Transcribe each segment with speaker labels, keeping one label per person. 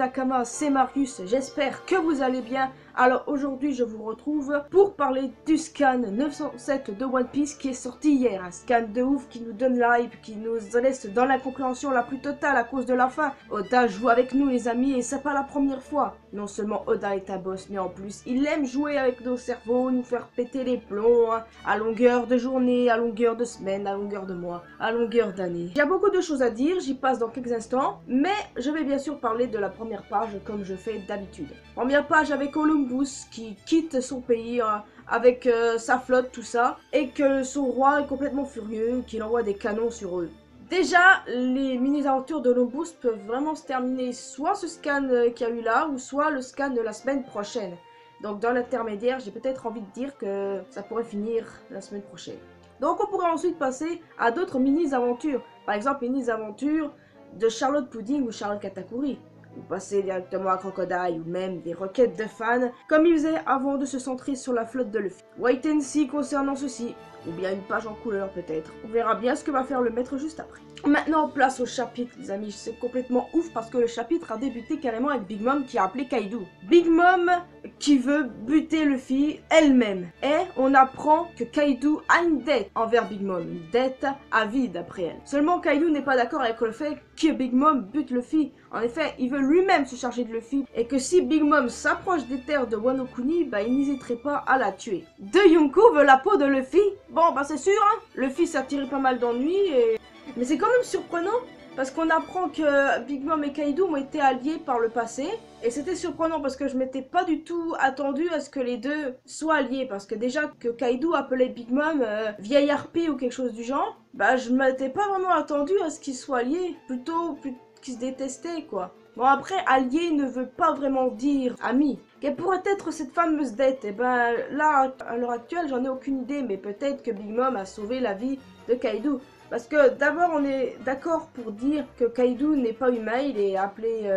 Speaker 1: Nakama, c'est Marius, j'espère que vous allez bien. Alors aujourd'hui je vous retrouve pour parler du scan 907 de One Piece qui est sorti hier. Un scan de ouf qui nous donne l'hype, qui nous laisse dans l'incompréhension la plus totale à cause de la fin. Oda joue avec nous les amis et c'est pas la première fois. Non seulement Oda est un boss mais en plus il aime jouer avec nos cerveaux, nous faire péter les plombs hein, à longueur de journée, à longueur de semaine, à longueur de mois, à longueur d'année. Il y a beaucoup de choses à dire, j'y passe dans quelques instants, mais je vais bien sûr parler de la première page comme je fais d'habitude. Première page avec Columbus qui quitte son pays avec sa flotte, tout ça, et que son roi est complètement furieux, qu'il envoie des canons sur eux. Déjà, les mini-aventures de Columbus peuvent vraiment se terminer soit ce scan qu'il y a eu là, ou soit le scan de la semaine prochaine. Donc dans l'intermédiaire, j'ai peut-être envie de dire que ça pourrait finir la semaine prochaine. Donc on pourrait ensuite passer à d'autres mini-aventures. Par exemple, mini-aventures de Charlotte Pudding ou Charlotte Katakuri. Ou passer directement à Crocodile, ou même des requêtes de fans, comme ils faisaient avant de se centrer sur la flotte de Luffy. Wait and see concernant ceci, ou bien une page en couleur peut-être. On verra bien ce que va faire le maître juste après. Maintenant, place au chapitre, les amis. C'est complètement ouf parce que le chapitre a débuté carrément avec Big Mom qui a appelé Kaido. Big Mom qui veut buter Luffy elle-même. Et on apprend que Kaido a une dette envers Big Mom. Une dette à vie d'après elle. Seulement Kaido n'est pas d'accord avec le fait que Big Mom bute Luffy. En effet, il veut lui-même se charger de Luffy. Et que si Big Mom s'approche des terres de Wano Kuni, bah il n'hésiterait pas à la tuer. De Yonko veut la peau de Luffy. Bon, bah c'est sûr, hein. Luffy s'est attiré pas mal d'ennuis et... Mais c'est quand même surprenant parce qu'on apprend que Big Mom et Kaido ont été alliés par le passé. Et c'était surprenant parce que je m'étais pas du tout attendu à ce que les deux soient alliés. Parce que déjà que Kaido appelait Big Mom vieille harpie ou quelque chose du genre, bah je m'étais pas vraiment attendu à ce qu'ils soient alliés. Plutôt qu'ils se détestaient quoi. Bon après, allié ne veut pas vraiment dire ami. Quelle pourrait être cette fameuse dette? Et ben là, à l'heure actuelle, j'en ai aucune idée. Mais peut-être que Big Mom a sauvé la vie de Kaido. Parce que d'abord on est d'accord pour dire que Kaido n'est pas humain, il est appelé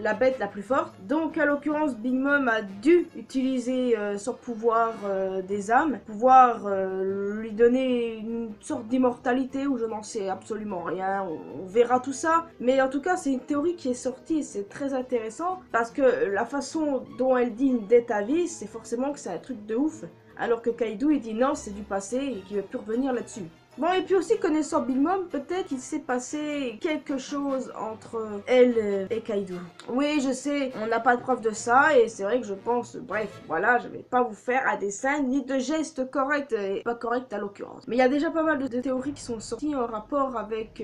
Speaker 1: la bête la plus forte. Donc à l'occurrence Big Mom a dû utiliser son pouvoir des âmes, pouvoir lui donner une sorte d'immortalité où je n'en sais absolument rien, on verra tout ça. Mais en tout cas c'est une théorie qui est sortie et c'est très intéressant parce que la façon dont elle dit une dette à vie, c'est forcément que c'est un truc de ouf. Alors que Kaido il dit non c'est du passé et qu'il ne veut plus revenir là-dessus. Bon, et puis aussi, connaissant Big Mom, peut-être qu'il s'est passé quelque chose entre elle et Kaido. Oui, je sais, on n'a pas de preuve de ça, et c'est vrai que je pense, bref, voilà, je vais pas vous faire un dessin ni de gestes corrects, et pas corrects à l'occurrence. Mais il y a déjà pas mal de théories qui sont sorties en rapport avec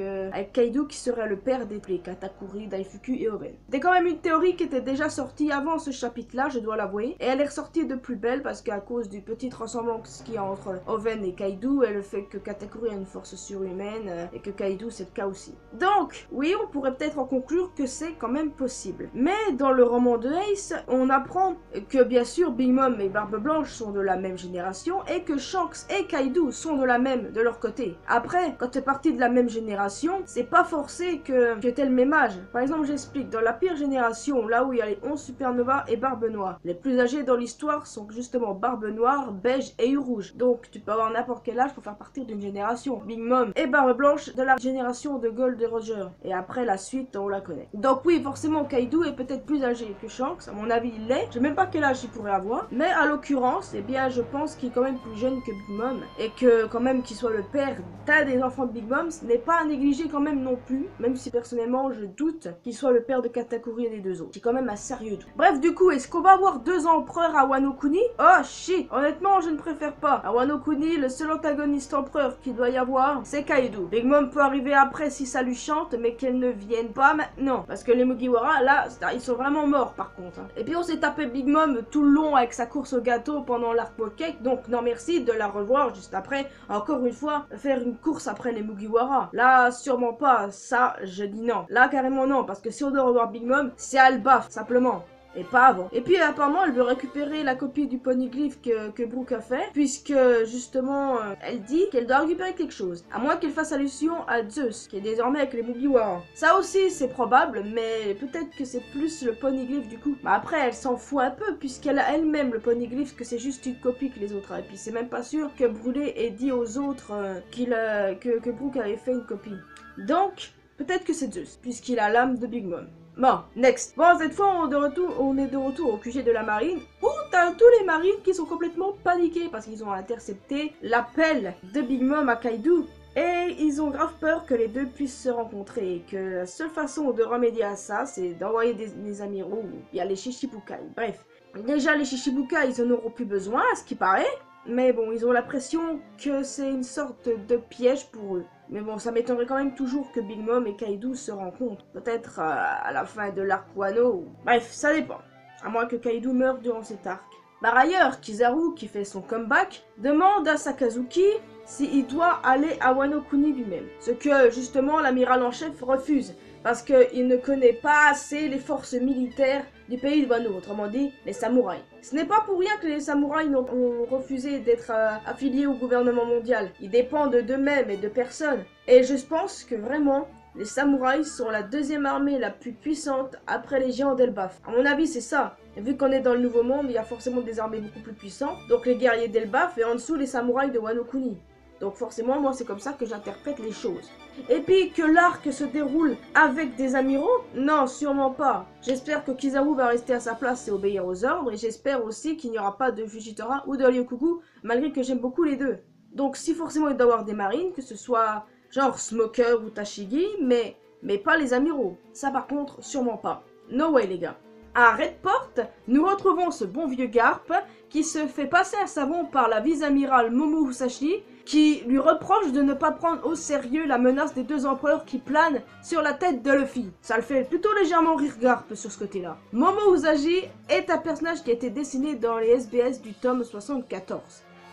Speaker 1: Kaido, qui serait le père des Katakuri, Daifuku et Oden. C'était quand même une théorie qui était déjà sortie avant ce chapitre-là, je dois l'avouer, et elle est ressortie de plus belle, parce qu'à cause du petite ressemblance qu'il y a entre Oden et Kaido, et le fait que Katakuri a une force surhumaine et que Kaido c'est le cas aussi. Donc, oui, on pourrait peut-être en conclure que c'est quand même possible. Mais dans le roman de Ace, on apprend que bien sûr Big Mom et Barbe Blanche sont de la même génération et que Shanks et Kaido sont de la même de leur côté. Après, quand t'es parti de la même génération, c'est pas forcé que t'es le même âge. Par exemple, j'explique, dans la pire génération, là où il y a les 11 Supernova et Barbe Noire, les plus âgés dans l'histoire sont justement Barbe Noire, Beige et Rouge. Donc, tu peux avoir n'importe quel âge pour faire partie d'une génération. Big Mom et Barbe Blanche de la génération de Gold et Roger. Et après la suite, on la connaît. Donc oui, forcément, Kaido est peut-être plus âgé que Shanks. À mon avis, il l'est. Je sais même pas quel âge il pourrait avoir. Mais à l'occurrence, eh bien, je pense qu'il est quand même plus jeune que Big Mom. Et que quand même qu'il soit le père d'un des enfants de Big Mom, ce n'est pas à négliger quand même non plus. Même si personnellement, je doute qu'il soit le père de Katakuri et des deux autres. C'est quand même un sérieux doute. Bref, du coup, est-ce qu'on va avoir deux empereurs à Wano Kuni? Oh shit! Honnêtement, je ne préfère pas. À Wano Kuni, le seul antagoniste empereur qui doit y avoir, c'est Kaido. Big Mom peut arriver après si ça lui chante, mais qu'elle ne vienne pas maintenant. Parce que les Mugiwara, là, ils sont vraiment morts par contre. Et puis on s'est tapé Big Mom tout le long avec sa course au gâteau pendant l'arc Cake, donc non merci de la revoir juste après. Encore une fois, faire une course après les Mugiwara. Là, sûrement pas. Ça, je dis non. Là, carrément non, parce que si on doit revoir Big Mom, c'est Alba, simplement. Et pas avant. Et puis apparemment elle veut récupérer la copie du poneglyph que Brook a fait, puisque justement elle dit qu'elle doit récupérer quelque chose. À moins qu'elle fasse allusion à Zeus, qui est désormais avec les Mugiwara. Ça aussi c'est probable, mais peut-être que c'est plus le poneglyph du coup. Bah après elle s'en fout un peu, puisqu'elle a elle-même le poneglyph, que c'est juste une copie que les autres. Et puis c'est même pas sûr que Brûlé ait dit aux autres que Brook avait fait une copie. Donc... peut-être que c'est Zeus, puisqu'il a l'âme de Big Mom. Bon, next. Bon, cette fois, on est de retour au QG de la marine, où t'as tous les marines qui sont complètement paniqués parce qu'ils ont intercepté l'appel de Big Mom à Kaido. Et ils ont grave peur que les deux puissent se rencontrer et que la seule façon de remédier à ça, c'est d'envoyer des amiraux ou bien les Shichibukai. Bref, déjà les Shichibukai, ils en auront plus besoin, à ce qui paraît. Mais bon, ils ont l'impression que c'est une sorte de piège pour eux. Mais bon, ça m'étonnerait quand même toujours que Big Mom et Kaido se rencontrent. Peut-être à la fin de l'arc Wano. Bref, ça dépend. À moins que Kaido meure durant cet arc. Par ailleurs, Kizaru, qui fait son comeback, demande à Sakazuki s'il doit aller à Wano Kuni lui-même. Ce que, justement, l'amiral en chef refuse. Parce qu'il ne connaît pas assez les forces militaires du pays de Wano, autrement dit, les samouraïs. Ce n'est pas pour rien que les samouraïs ont refusé d'être affiliés au gouvernement mondial. Ils dépendent d'eux-mêmes et de personne. Et je pense que vraiment, les samouraïs sont la deuxième armée la plus puissante après les géants d'Elbaf. À mon avis, c'est ça. Et vu qu'on est dans le Nouveau Monde, il y a forcément des armées beaucoup plus puissantes. Donc les guerriers d'Elbaf et en dessous les samouraïs de Wano Kuni. Donc forcément, moi, c'est comme ça que j'interprète les choses. Et puis, que l'arc se déroule avec des amiraux? Non, sûrement pas. J'espère que Kizaru va rester à sa place et obéir aux ordres, et j'espère aussi qu'il n'y aura pas de Fujitora ou de Ryokugu, malgré que j'aime beaucoup les deux. Donc si forcément il doit y avoir des marines, que ce soit genre Smoker ou Tashigi, mais pas les amiraux. Ça par contre, sûrement pas. No way les gars. À Redport, nous retrouvons ce bon vieux Garp qui se fait passer un savon par la vice-amirale Momo Musashi qui lui reproche de ne pas prendre au sérieux la menace des deux empereurs qui planent sur la tête de Luffy. Ça le fait plutôt légèrement rire Garp sur ce côté-là. Momo Musashi est un personnage qui a été dessiné dans les SBS du tome 74.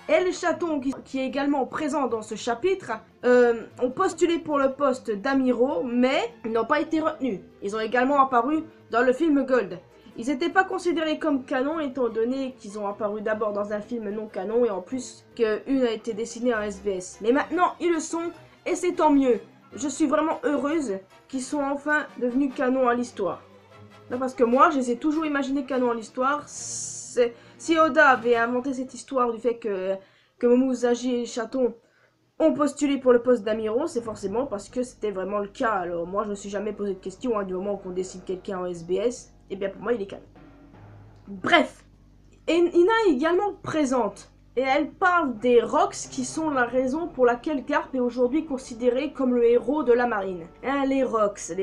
Speaker 1: Et les chatons qui est également présent dans ce chapitre ont postulé pour le poste d'amiraux, mais ils n'ont pas été retenus. Ils ont également apparu dans le film Gold. Ils n'étaient pas considérés comme canon étant donné qu'ils ont apparu d'abord dans un film non canon et en plus qu'une a été dessinée en SBS. Mais maintenant ils le sont et c'est tant mieux. Je suis vraiment heureuse qu'ils sont enfin devenus canon à l'histoire. Parce que moi je les ai toujours imaginés canon à l'histoire. Si Oda avait inventé cette histoire du fait que Momo Musashi et Chaton ont postulé pour le poste d'amiraux, c'est forcément parce que c'était vraiment le cas. Alors moi je me suis jamais posé de question du moment qu'on dessine quelqu'un en SBS. Et bien pour moi il est calme. Bref, Ina est également présente. Et elle parle des Rocks qui sont la raison pour laquelle Garp est aujourd'hui considéré comme le héros de la marine. Hein, les Rocks.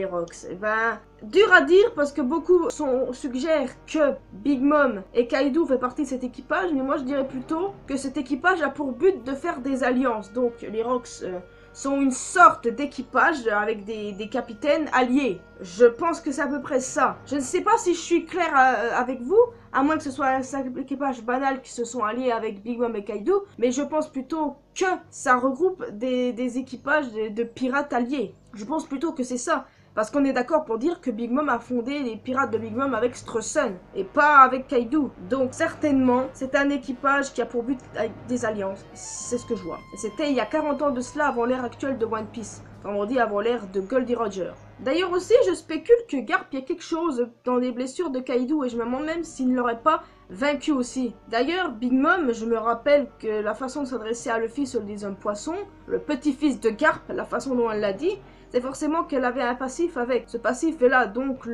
Speaker 1: Ben, dur à dire parce que beaucoup suggèrent que Big Mom et Kaido fait partie de cet équipage, mais moi je dirais plutôt que cet équipage a pour but de faire des alliances. Donc les Rocks sont une sorte d'équipage avec des capitaines alliés. Je pense que c'est à peu près ça. Je ne sais pas si je suis claire avec vous, à moins que ce soit un équipage banal qui se sont alliés avec Big Mom et Kaido, mais je pense plutôt que ça regroupe des équipages de pirates alliés. Je pense plutôt que c'est ça. Parce qu'on est d'accord pour dire que Big Mom a fondé les pirates de Big Mom avec Straussen et pas avec Kaido. Donc certainement, c'est un équipage qui a pour but des alliances. C'est ce que je vois. Et c'était il y a 40 ans de cela avant l'ère actuelle de One Piece. Enfin on dit avant l'ère de Goldie Roger. D'ailleurs aussi, je spécule que Garp y a quelque chose dans les blessures de Kaido et je me demande même s'il ne l'aurait pas vaincu aussi. D'ailleurs, Big Mom, je me rappelle que la façon de s'adresser à Luffy sur des hommes poissons, le petit-fils de Garp, la façon dont elle l'a dit, c'est forcément qu'elle avait un passif avec. Ce passif est là, donc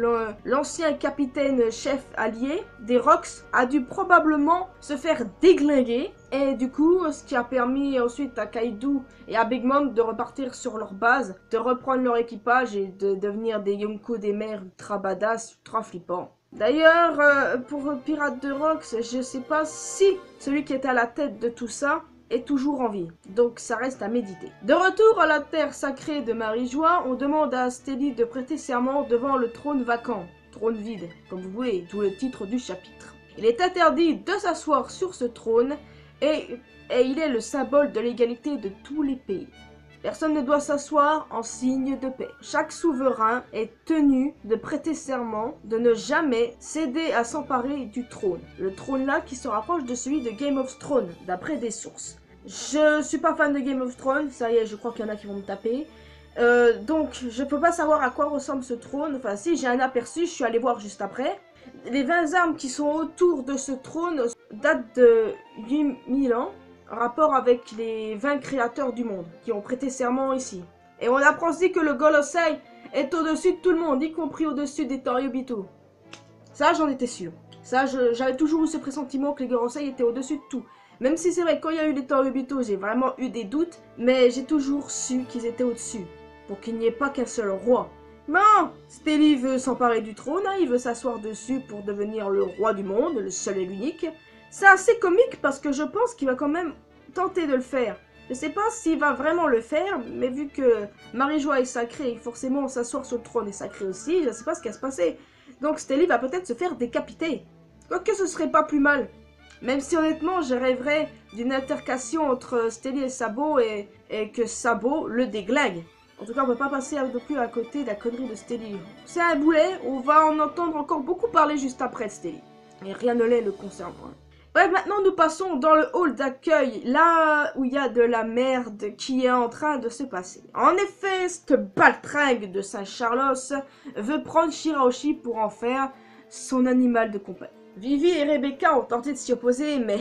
Speaker 1: l'ancien capitaine chef allié des Rocks a dû probablement se faire déglinguer. Et du coup, ce qui a permis ensuite à Kaido et à Big Mom de repartir sur leur base, de reprendre leur équipage et de devenir des Yonko des mers ultra badass, ultra flippants. D'ailleurs, pour Pirates de Rocks, je sais pas si celui qui est à la tête de tout ça est toujours en vie, donc ça reste à méditer. De retour à la terre sacrée de Marie-Joie, on demande à Astelli de prêter serment devant le trône vacant, trône vide, comme vous voulez, d'où le titre du chapitre. Il est interdit de s'asseoir sur ce trône et il est le symbole de l'égalité de tous les pays. Personne ne doit s'asseoir en signe de paix. Chaque souverain est tenu de prêter serment de ne jamais céder à s'emparer du trône. Le trône là qui se rapproche de celui de Game of Thrones, d'après des sources. Je suis pas fan de Game of Thrones, ça y est, je crois qu'il y en a qui vont me taper. Donc je peux pas savoir à quoi ressemble ce trône. Enfin si, j'ai un aperçu, je suis allé voir juste après. Les 20 armes qui sont autour de ce trône datent de 8000 ans. Rapport avec les 20 créateurs du monde qui ont prêté serment ici. Et on apprend aussi que le Golosei est au-dessus de tout le monde, y compris au-dessus des Toriobito. Ça, j'en étais sûr. Ça, j'avais toujours eu ce pressentiment que les Gorosei étaient au-dessus de tout. Même si c'est vrai que quand il y a eu les Toriobito, j'ai vraiment eu des doutes, mais j'ai toujours su qu'ils étaient au-dessus, pour qu'il n'y ait pas qu'un seul roi. Bon, Stelly veut s'emparer du trône, hein, il veut s'asseoir dessus pour devenir le roi du monde, le seul et l'unique. C'est assez comique parce que je pense qu'il va quand même tenter de le faire. Je sais pas s'il va vraiment le faire, mais vu que Marie-Joie est sacrée et forcément s'asseoir sur le trône est sacré aussi, je sais pas ce qui va se passer. Donc Stelly va peut-être se faire décapiter. Quoique ce serait pas plus mal. Même si honnêtement je rêverais d'une altercation entre Stelly et Sabo et que Sabo le déglingue. En tout cas on peut pas passer non plus à côté de la connerie de Stelly. C'est un boulet, on va en entendre encore beaucoup parler juste après de Stelly. Et rien ne l'est le concernant. Bref, maintenant nous passons dans le hall d'accueil, là où il y a de la merde qui est en train de se passer. En effet, cette baltringue de Saint-Charlos veut prendre Shirahoshi pour en faire son animal de compagnie. Vivi et Rebecca ont tenté de s'y opposer, mais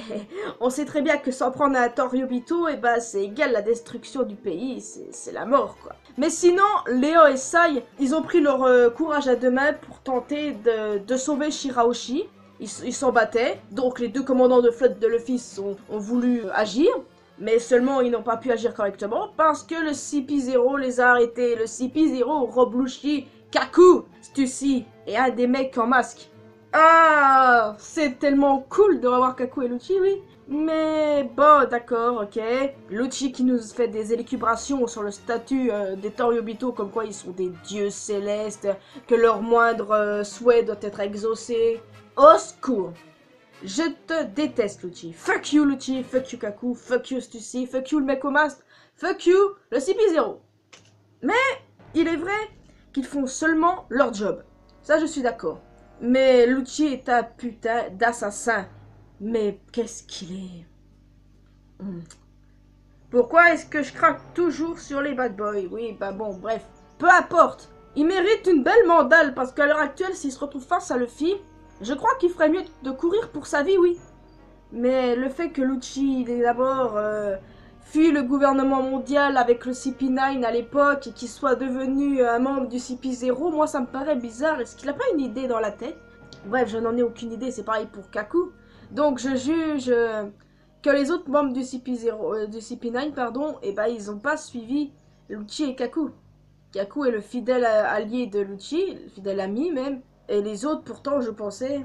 Speaker 1: on sait très bien que s'en prendre à un Toriobito, et bah c'est égal la destruction du pays, c'est la mort quoi. Mais sinon, Léo et Sai, ils ont pris leur courage à deux mains pour tenter de sauver Shirahoshi. Ils s'en battaient, donc les deux commandants de flotte de Luffy ont voulu agir, mais seulement ils n'ont pas pu agir correctement parce que le CP0 les a arrêtés. Le CP0, Roblushi, Kaku, Stussy et un des mecs en masque. Ah, c'est tellement cool de revoir Kaku et Lucci, oui. Mais bon, d'accord, ok. Lucci qui nous fait des élucubrations sur le statut des Toriobito, comme quoi ils sont des dieux célestes, que leur moindre souhait doit être exaucé. Au secours! Je te déteste, Lucci. Fuck you, Lucci. Fuck you, Kaku. Fuck you, Stussy. Fuck you, le mec au masque. Fuck you, le CP0. Mais il est vrai qu'ils font seulement leur job. Ça, je suis d'accord. Mais Lucci est un putain d'assassin. Mais qu'est-ce qu'il est? Pourquoi est-ce que je craque toujours sur les bad boys? Oui, bah bon, bref. Peu importe. Il mérite une belle mandale parce qu'à l'heure actuelle, s'il se retrouve face à Luffy, je crois qu'il ferait mieux de courir pour sa vie, oui. Mais le fait que Lucci, il ait d'abord fui le gouvernement mondial avec le CP9 à l'époque et qu'il soit devenu un membre du CP0, moi ça me paraît bizarre. Est-ce qu'il n'a pas une idée dans la tête? Bref, je n'en ai aucune idée, c'est pareil pour Kaku. Donc je juge que les autres membres du CP9, pardon, et ben ils n'ont pas suivi Lucci et Kaku. Kaku est le fidèle allié de Lucci, le fidèle ami même. Et les autres, pourtant, je pensais...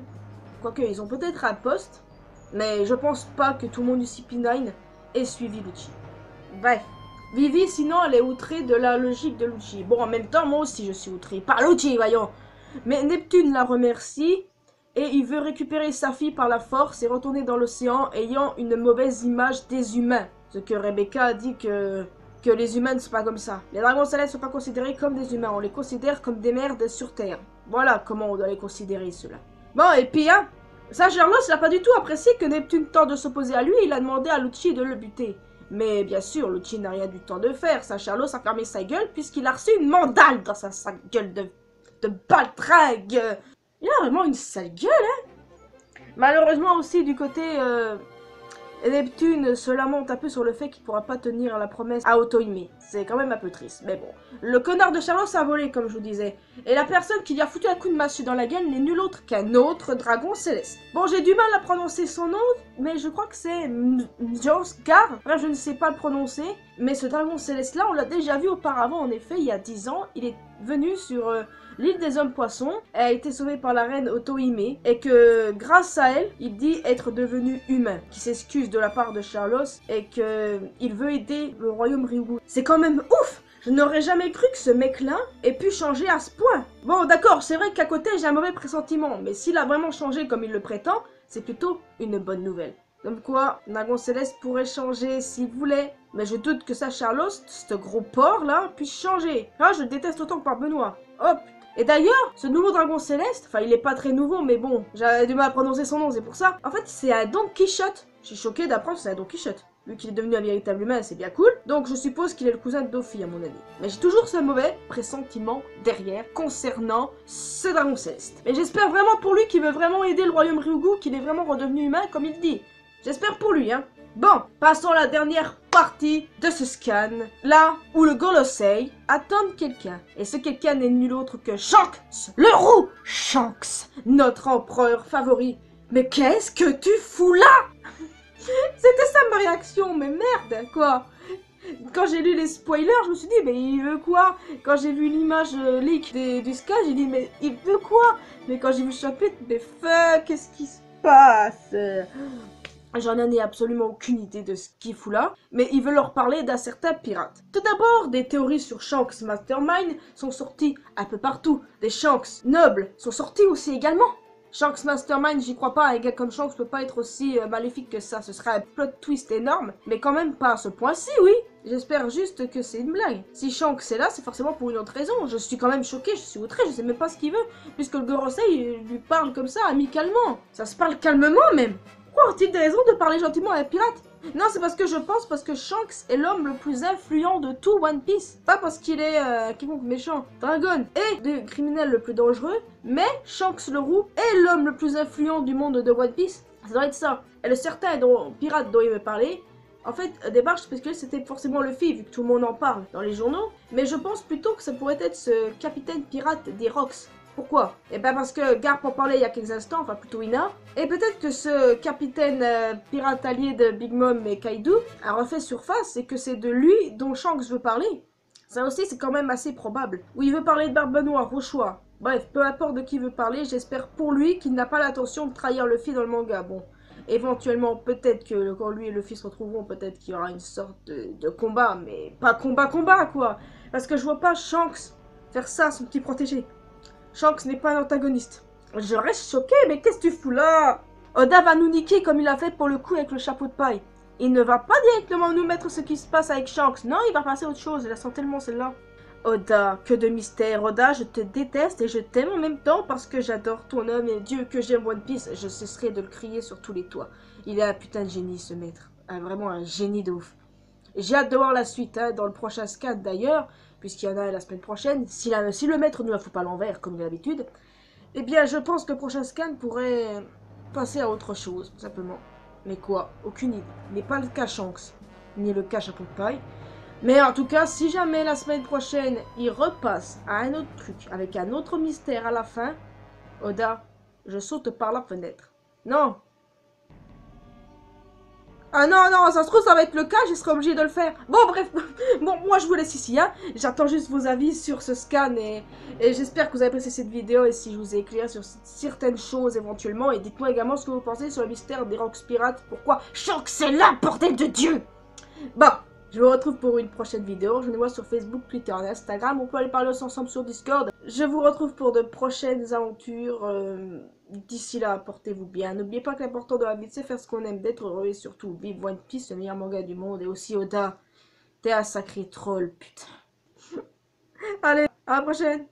Speaker 1: Quoique, ils ont peut-être un poste, mais je pense pas que tout le monde du CP9 ait suivi Lucci. Bref. Vivi, sinon, elle est outrée de la logique de Lucci. Bon, en même temps, moi aussi, je suis outrée. Par Lucci, voyons. Mais Neptune la remercie, et il veut récupérer sa fille par la force et retourner dans l'océan, ayant une mauvaise image des humains. Ce que Rebecca a dit que les humains ne sont pas comme ça. Les dragons célestes ne sont pas considérés comme des humains, on les considère comme des merdes sur Terre. Voilà comment on doit les considérer, ceux-là. Bon, et puis, hein, Saint-Charlos n'a pas du tout apprécié que Neptune tente de s'opposer à lui, il a demandé à Lucci de le buter. Mais bien sûr, Lucci n'a rien du temps de faire, Saint-Charlos a fermé sa gueule puisqu'il a reçu une mandale dans sa sale gueule de baltringue. Il a vraiment une sale gueule, hein. Malheureusement aussi, du côté... Neptune se lamente un peu sur le fait qu'il pourra pas tenir la promesse à Otohime. C'est quand même un peu triste, mais bon. Le connard de Charlos a volé, comme je vous disais. Et la personne qui lui a foutu un coup de massue dans la gueule n'est nul autre qu'un autre dragon céleste. Bon, j'ai du mal à prononcer son nom, mais je crois que c'est Mjosgar. Bref, je ne sais pas le prononcer. Mais ce dragon céleste-là, on l'a déjà vu auparavant, en effet, il y a 10 ans. Il est venu sur... l'île des hommes poissons, elle a été sauvée par la reine Otohime, et que grâce à elle, il dit être devenu humain, qui s'excuse de la part de Charlos, et qu'il veut aider le royaume Ryugu. C'est quand même ouf! Je n'aurais jamais cru que ce mec-là ait pu changer à ce point. Bon, d'accord, c'est vrai qu'à côté, j'ai un mauvais pressentiment, mais s'il a vraiment changé comme il le prétend, c'est plutôt une bonne nouvelle. Comme quoi, Dragon Céleste pourrait changer s'il voulait. Mais je doute que ça, Charlos, ce gros porc là, puisse changer. Ah, je le déteste autant que par Benoît. Hop. Et d'ailleurs, ce nouveau dragon céleste, enfin il est pas très nouveau, mais bon, j'avais du mal à prononcer son nom, c'est pour ça. En fait, c'est un Don Quichotte. Je suis choquée d'apprendre que c'est un Don Quichotte. Vu qu'il est devenu un véritable humain, c'est bien cool. Donc je suppose qu'il est le cousin de Doffy, à mon avis. Mais j'ai toujours ce mauvais pressentiment derrière concernant ce dragon céleste. Mais j'espère vraiment pour lui qu'il veut vraiment aider le royaume Ryugu, qu'il est vraiment redevenu humain comme il dit. J'espère pour lui, hein. Bon, passons à la dernière partie de ce scan, là où le Gorosei attend quelqu'un. Et ce quelqu'un n'est nul autre que Shanks, le roux Shanks, notre empereur favori. Mais qu'est-ce que tu fous là? C'était ça ma réaction, mais merde, quoi. Quand j'ai lu les spoilers, je me suis dit, mais il veut quoi? Quand j'ai vu l'image leak du scan, j'ai dit, mais il veut quoi? Mais quand j'ai vu le chapitre, mais fuck, qu'est-ce qui se passe? J'en ai absolument aucune idée de ce qu'il fout là, mais il veut leur parler d'un certain pirate. Tout d'abord, des théories sur Shanks Mastermind sont sorties un peu partout. Des Shanks nobles sont sortis aussi également. Shanks Mastermind, j'y crois pas, un gars comme Shanks peut pas être aussi maléfique que ça, ce serait un plot twist énorme, mais quand même pas à ce point-ci, oui. J'espère juste que c'est une blague. Si Shanks est là, c'est forcément pour une autre raison. Je suis quand même choquée, je suis outrée, je sais même pas ce qu'il veut, puisque le Gorosei lui parle comme ça, amicalement. Ça se parle calmement même. Pourquoi a-t-il des raisons de parler gentiment à un pirate? Non, c'est parce que je pense que Shanks est l'homme le plus influent de tout One Piece. Pas parce qu'il est quiconque méchant. Dragon est le criminel le plus dangereux, mais Shanks le roux est l'homme le plus influent du monde de One Piece. Ça doit être ça. Et le certain pirate dont il veut parler, en fait, au départ, je spéculais que c'était forcément Luffy, vu que tout le monde en parle dans les journaux. Mais je pense plutôt que ça pourrait être ce capitaine pirate des Rocks. Pourquoi? Eh ben parce que Garp en parlait il y a quelques instants, enfin plutôt Ina. Et peut-être que ce capitaine pirate allié de Big Mom et Kaido a refait surface et que c'est de lui dont Shanks veut parler. Ça aussi c'est quand même assez probable. Ou il veut parler de Barbe Noire, au choix. Bref, peu importe de qui il veut parler, j'espère pour lui qu'il n'a pas l'intention de trahir Luffy dans le manga. Bon, éventuellement peut-être que quand lui et Luffy se retrouveront, peut-être qu'il y aura une sorte de combat, mais pas combat quoi. Parce que je vois pas Shanks faire ça à son petit protégé. Shanks n'est pas un antagoniste. Je reste choqué, mais qu'est-ce que tu fous là? Oda va nous niquer comme il a fait pour le coup avec le chapeau de paille. Il ne va pas directement nous mettre ce qui se passe avec Shanks. Non, il va passer à autre chose. Je la sens tellement celle-là. Oda, que de mystère. Oda, je te déteste et je t'aime en même temps parce que j'adore ton homme et Dieu que j'aime One Piece. Je cesserai de le crier sur tous les toits. Il est un putain de génie, ce maître. Vraiment un génie de ouf. J'ai hâte de voir la suite, hein, dans le prochain scan d'ailleurs, puisqu'il y en a la semaine prochaine. Si le maître ne la fout pas l'envers, comme d'habitude, eh bien je pense que le prochain scan pourrait passer à autre chose, tout simplement. Mais quoi? Aucune idée. N'est pas le cas Shanks, ni le cas chapeau de paille. Mais en tout cas, si jamais la semaine prochaine, il repasse à un autre truc, avec un autre mystère à la fin, Oda, je saute par la fenêtre. Non! Ah non, non, ça se trouve, ça va être le cas, je serai obligé de le faire. Bon, bref, bon, moi je vous laisse ici, hein. J'attends juste vos avis sur ce scan et j'espère que vous avez apprécié cette vidéo et si je vous ai éclairé sur certaines choses éventuellement. Et dites-moi également ce que vous pensez sur le mystère des Rocks Pirates. Pourquoi Shanks est là, bordel de Dieu! Bon, je vous retrouve pour une prochaine vidéo. Rejoignez-moi sur Facebook, Twitter et Instagram. On peut aller parler ensemble sur Discord. Je vous retrouve pour de prochaines aventures. D'ici là, portez-vous bien. N'oubliez pas que l'important de la vie, c'est faire ce qu'on aime, d'être heureux et surtout vivre One Piece, le meilleur manga du monde. Et aussi Oda, t'es un sacré troll, putain. Allez, à la prochaine!